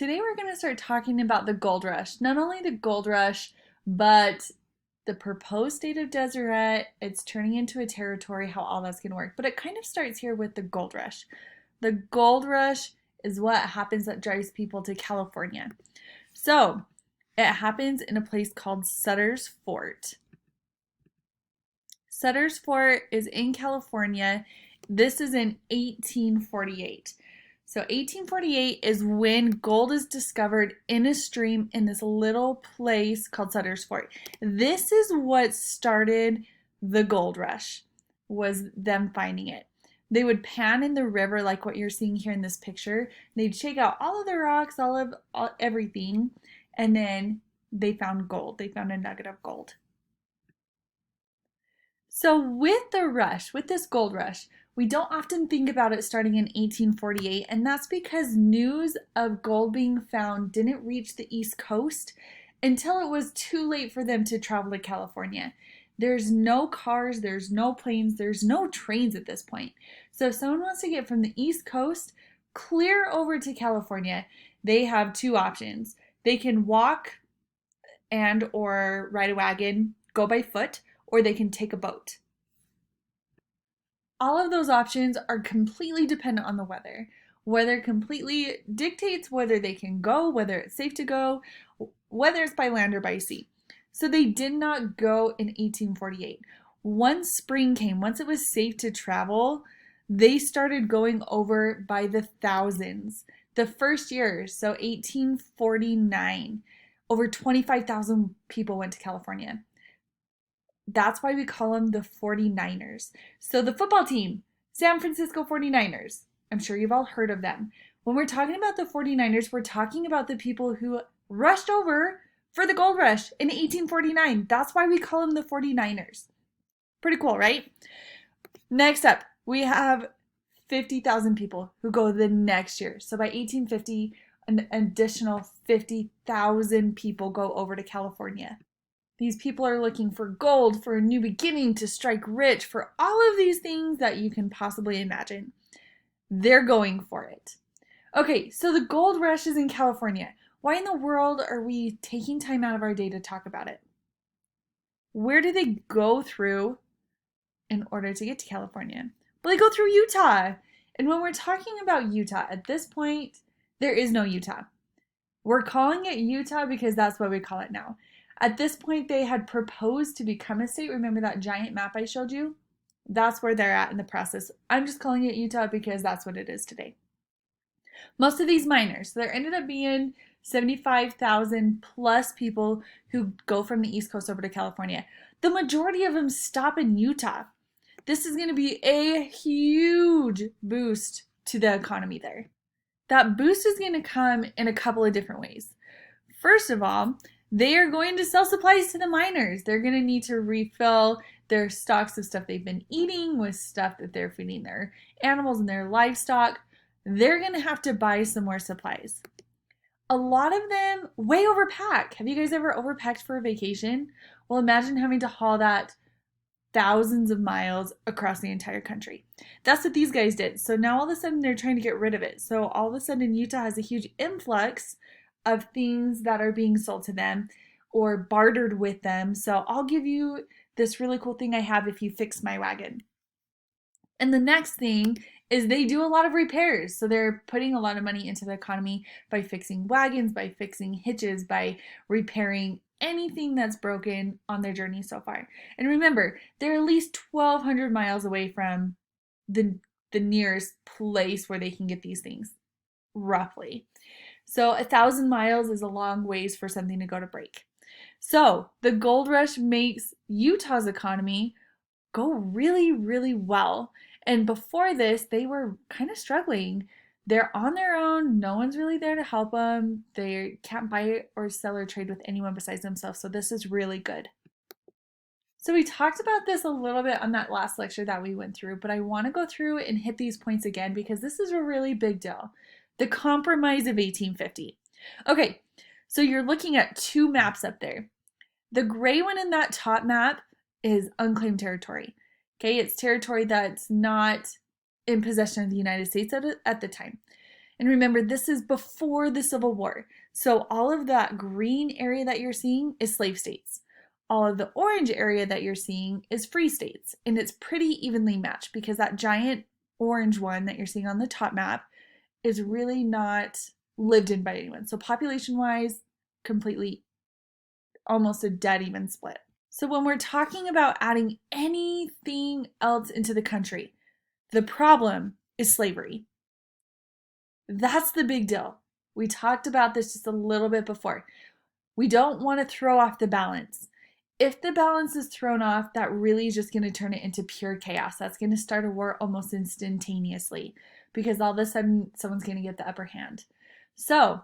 Today we're going to start talking about the gold rush. Not only the gold rush, but the proposed state of Deseret, it's turning into a territory, how all that's going to work. But it kind of starts here with the gold rush. The gold rush is what happens that drives people to California. So it happens in a place called Sutters Fort. Sutters Fort is in California. This is in 1848. So 1848 is when gold is discovered in a stream in this little place called Sutters Fort. This is what started the gold rush, was them finding it. They would pan in the river like what you're seeing here in this picture. They'd shake out all of the rocks, everything, and then they found gold. They found a nugget of gold. So with the rush, with this gold rush, we don't often think about it starting in 1848, and that's because news of gold being found didn't reach the East Coast until it was too late for them to travel to California. There's no cars, there's no planes, there's no trains at this point. So if someone wants to get from the East Coast clear over to California, they have two options. They can walk and or ride a wagon, go by foot, or they can take a boat. All of those options are completely dependent on the weather. Weather completely dictates whether they can go, whether it's safe to go, whether it's by land or by sea. So they did not go in 1848. Once spring came, once it was safe to travel, they started going over by the thousands. The first year, so 1849, over 25,000 people went to California. That's why we call them the 49ers. So the football team, San Francisco 49ers. I'm sure you've all heard of them. When we're talking about the 49ers, we're talking about the people who rushed over for the gold rush in 1849. That's why we call them the 49ers. Pretty cool, right? Next up, we have 50,000 people who go the next year. So by 1850, an additional 50,000 people go over to California. These people are looking for gold, for a new beginning, to strike rich, for all of these things that you can possibly imagine. They're going for it. Okay, so the gold rush is in California. Why in the world are we taking time out of our day to talk about it? Where do they go through in order to get to California? Well, they go through Utah. And when we're talking about Utah, at this point, there is no Utah. We're calling it Utah because that's what we call it now. At this point, they had proposed to become a state. Remember that giant map I showed you? That's where they're at in the process. I'm just calling it Utah because that's what it is today. Most of these miners, so there ended up being 75,000 plus people who go from the East Coast over to California. The majority of them stop in Utah. This is going to be a huge boost to the economy there. That boost is going to come in a couple of different ways. First of all, they are going to sell supplies to the miners. They're going to need to refill their stocks of stuff they've been eating with stuff that they're feeding their animals and their livestock. They're going to have to buy some more supplies. A lot of them way overpack. Have you guys ever overpacked for a vacation? Well, imagine having to haul that thousands of miles across the entire country. That's what these guys did. So now all of a sudden they're trying to get rid of it. So all of a sudden Utah has a huge influx of things that are being sold to them or bartered with them. So I'll give you this really cool thing I have if you fix my wagon. And the next thing is they do a lot of repairs. So they're putting a lot of money into the economy by fixing wagons, by fixing hitches, by repairing anything that's broken on their journey so far. And remember, they're at least 1,200 miles away from the nearest place where they can get these things, roughly. So 1,000 miles is a long ways for something to go to break. So the gold rush makes Utah's economy go really, really well. And before this, they were kind of struggling. They're on their own. No one's really there to help them. They can't buy or sell or trade with anyone besides themselves. So this is really good. So we talked about this a little bit on that last lecture that we went through, but I want to go through and hit these points again because this is a really big deal. The Compromise of 1850. Okay, so you're looking at two maps up there. The gray one in that top map is unclaimed territory. Okay, it's territory that's not in possession of the United States at the time. And remember, this is before the Civil War. So all of that green area that you're seeing is slave states. All of the orange area that you're seeing is free states. And it's pretty evenly matched because that giant orange one that you're seeing on the top map is really not lived in by anyone. So population-wise, completely almost a dead even split. So when we're talking about adding anything else into the country, the problem is slavery. That's the big deal. We talked about this just a little bit before. We don't want to throw off the balance. If the balance is thrown off, that really is just going to turn it into pure chaos. That's going to start a war almost instantaneously because all of a sudden someone's going to get the upper hand. So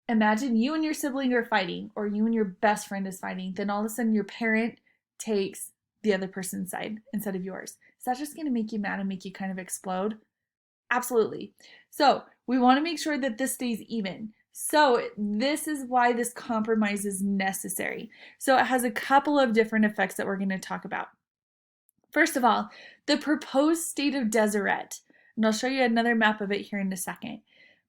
imagine you and your sibling are fighting, or you and your best friend is fighting. Then all of a sudden your parent takes the other person's side instead of yours. Is that just going to make you mad and make you kind of explode? Absolutely. So we want to make sure that this stays even. So this is why this compromise is necessary. So it has a couple of different effects that we're going to talk about. First of all, the proposed state of Deseret, and I'll show you another map of it here in a second.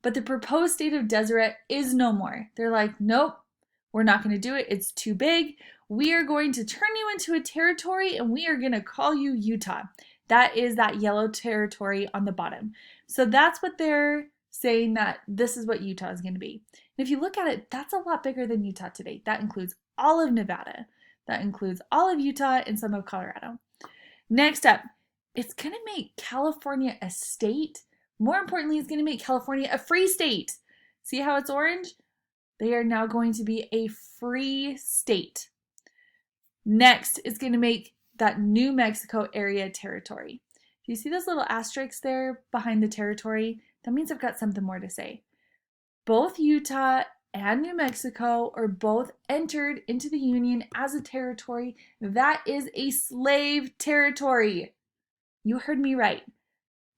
But the proposed state of Deseret is no more. They're like, nope, we're not going to do it. It's too big. We are going to turn you into a territory and we are going to call you Utah. That is that yellow territory on the bottom. So that's what they're saying, that this is what Utah is going to be. And if you look at it, that's a lot bigger than Utah today. That includes all of Nevada. That includes all of Utah and some of Colorado. Next up, it's going to make California a state. More importantly, it's going to make California a free state. See how it's orange? They are now going to be a free state. Next, it's going to make that New Mexico area territory. Do you see those little asterisks there behind the territory? That means I've got something more to say. Both Utah and New Mexico are both entered into the Union as a territory. That is a slave territory. You heard me right.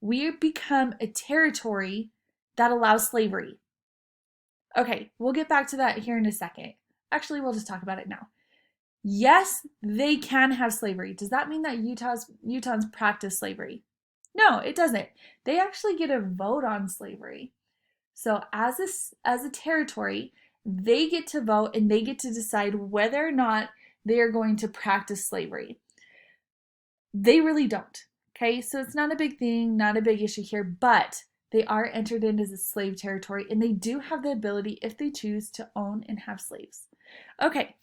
We become a territory that allows slavery. Okay, we'll get back to that here in a second. Actually, we'll just talk about it now. Yes, they can have slavery. Does that mean that Utahns practice slavery? No, it doesn't. They actually get a vote on slavery. So as a territory, they get to vote and they get to decide whether or not they are going to practice slavery. They really don't. Okay, so it's not a big thing, not a big issue here, but they are entered in as a slave territory and they do have the ability, if they choose, to own and have slaves. Okay,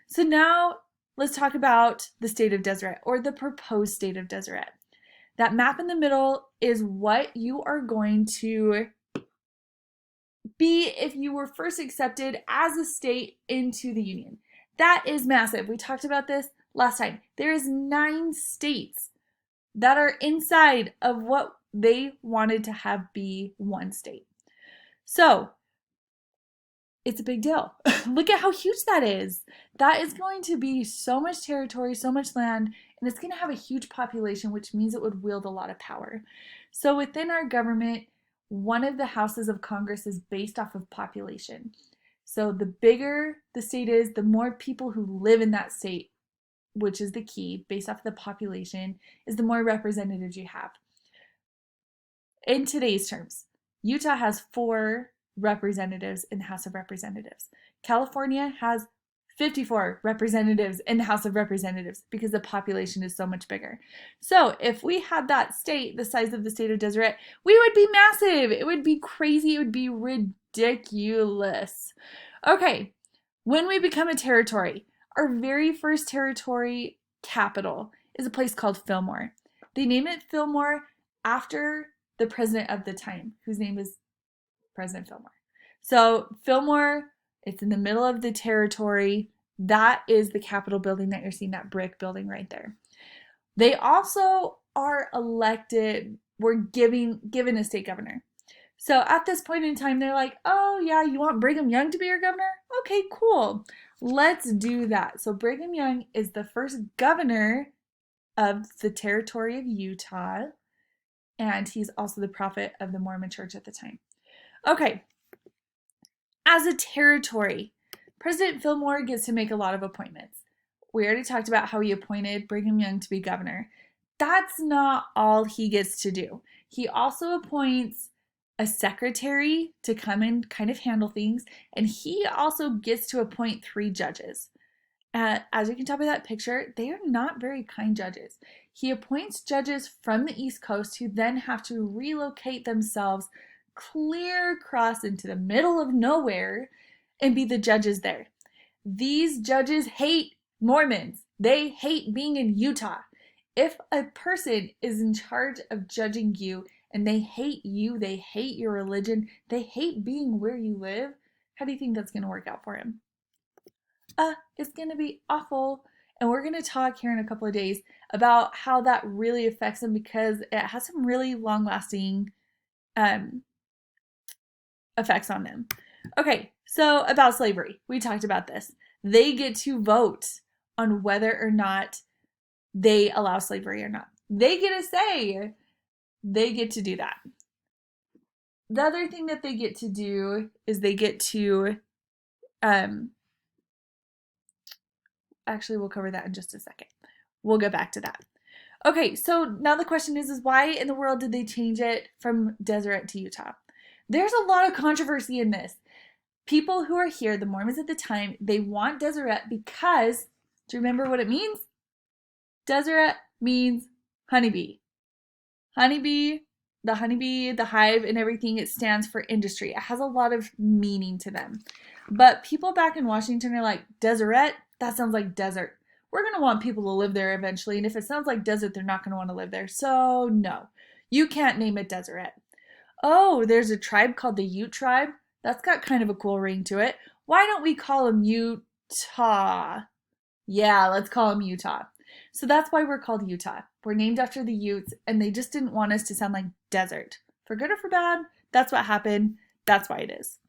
so now let's talk about the state of Deseret, or the proposed state of Deseret. That map in the middle is what you are going to be if you were first accepted as a state into the Union. That is massive. We talked about this last time. There is 9 states that are inside of what they wanted to have be one state. So it's a big deal. Look at how huge that is. That is going to be so much territory, so much land, and it's going to have a huge population, which means it would wield a lot of power. So within our government, one of the houses of Congress is based off of population. So the bigger the state is, the more people who live in that state, which is the key, based off of the population, is the more representatives you have. In today's terms, Utah has 4 representatives in the House of Representatives. California has 54 representatives in the House of Representatives because the population is so much bigger. So if we had that state the size of the state of Deseret, we would be massive. It would be crazy. It would be ridiculous. Okay, when we become a territory, our very first territory capital is a place called Fillmore. They name it Fillmore after the president of the time, whose name is President Fillmore. So Fillmore, it's in the middle of the territory. That is the Capitol building that you're seeing, that brick building right there. They also are elected, we're given a state governor. So at this point in time, they're like, oh yeah, you want Brigham Young to be your governor? Okay, cool. Let's do that. So Brigham Young is the first governor of the territory of Utah, and he's also the prophet of the Mormon church at the time. Okay, as a territory, President Fillmore gets to make a lot of appointments. We already talked about how he appointed Brigham Young to be governor. That's not all he gets to do. He also appoints a secretary to come and kind of handle things, and he also gets to appoint 3 judges. As you can tell by that picture, they are not very kind judges. He appoints judges from the East Coast who then have to relocate themselves clear across into the middle of nowhere and be the judges there. These judges hate Mormons. They hate being in Utah. If a person is in charge of judging you and they hate you, they hate your religion, they hate being where you live, how do you think that's going to work out for him? It's going to be awful. And we're going to talk here in a couple of days about how that really affects him, because it has some really long-lasting effects on them. Okay, so about slavery. We talked about this. They get to vote on whether or not they allow slavery or not. They get a say. They get to do that. The other thing that they get to do is they get to actually, we'll cover that in just a second. We'll get back to that. Okay, so now the question is why in the world did they change it from Deseret to Utah? There's a lot of controversy in this. People who are here, the Mormons at the time, they want Deseret because, do you remember what it means? Deseret means honeybee. Honeybee, the hive and everything, it stands for industry. It has a lot of meaning to them. But people back in Washington are like, Deseret? That sounds like desert. We're going to want people to live there eventually, and if it sounds like desert, they're not going to want to live there. So no, you can't name it Deseret. Oh, there's a tribe called the Ute tribe. That's got kind of a cool ring to it. Why don't we call them Utah? Yeah, let's call them Utah. So that's why we're called Utah. We're named after the Utes, and they just didn't want us to sound like desert. For good or for bad, that's what happened. That's why it is.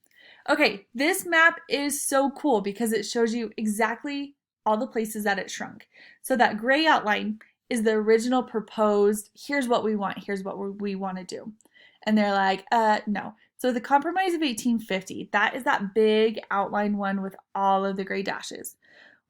Okay, this map is so cool because it shows you exactly all the places that it shrunk. So that gray outline is the original proposed, here's what we want, here's what we want to do. And they're like, no. So the Compromise of 1850, that is that big outline one with all of the gray dashes.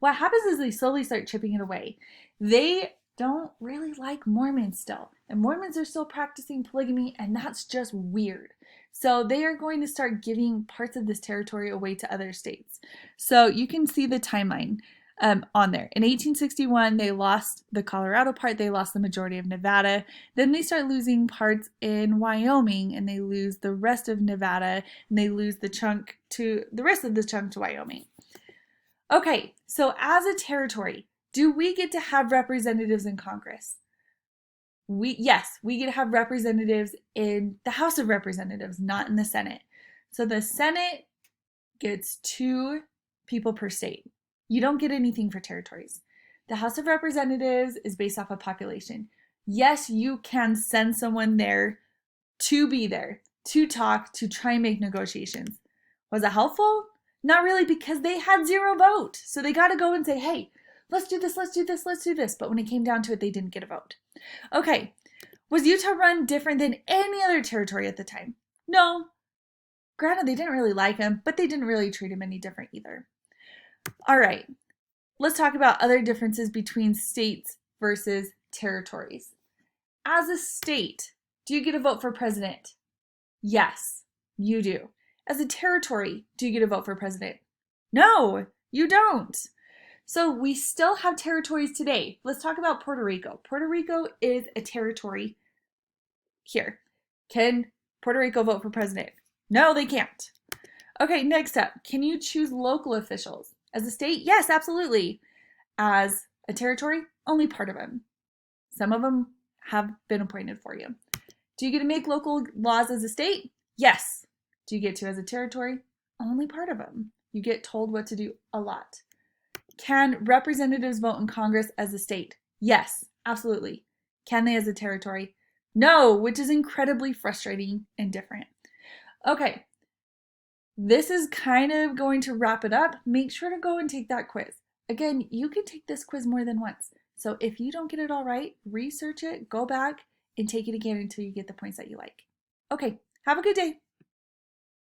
What happens is they slowly start chipping it away. They don't really like Mormons still, and Mormons are still practicing polygamy, and that's just weird. So they are going to start giving parts of this territory away to other states. So you can see the timeline on there. In 1861, they lost the Colorado part, they lost the majority of Nevada. Then they start losing parts in Wyoming, and they lose the rest of Nevada, and they lose the rest of the chunk to Wyoming. Okay, so as a territory, do we get to have representatives in Congress? Yes, we get to have representatives in the House of Representatives, not in the Senate. So the Senate gets 2 people per state. You don't get anything for territories. The House of Representatives is based off of population. Yes, you can send someone there to be there, to talk, to try and make negotiations. Was it helpful? Not really, because they had 0 vote. So they got to go and say, hey, let's do this, let's do this, let's do this. But when it came down to it, they didn't get a vote. Okay, was Utah run different than any other territory at the time? No. Granted, they didn't really like him, but they didn't really treat him any different either. All right, let's talk about other differences between states versus territories. As a state, do you get a vote for president? Yes, you do. As a territory, do you get a vote for president? No, you don't. So we still have territories today. Let's talk about Puerto Rico. Puerto Rico is a territory here. Can Puerto Rico vote for president? No, they can't. Okay, next up, can you choose local officials? As a state, yes, absolutely. As a territory, only part of them. Some of them have been appointed for you. Do you get to make local laws as a state? Yes. Do you get to as a territory? Only part of them. You get told what to do a lot. Can representatives vote in Congress as a state? Yes, absolutely. Can they as a territory? No, which is incredibly frustrating and different. Okay, this is kind of going to wrap it up. Make sure to go and take that quiz. Again, you can take this quiz more than once. So if you don't get it all right, research it, go back, and take it again until you get the points that you like. Okay, have a good day.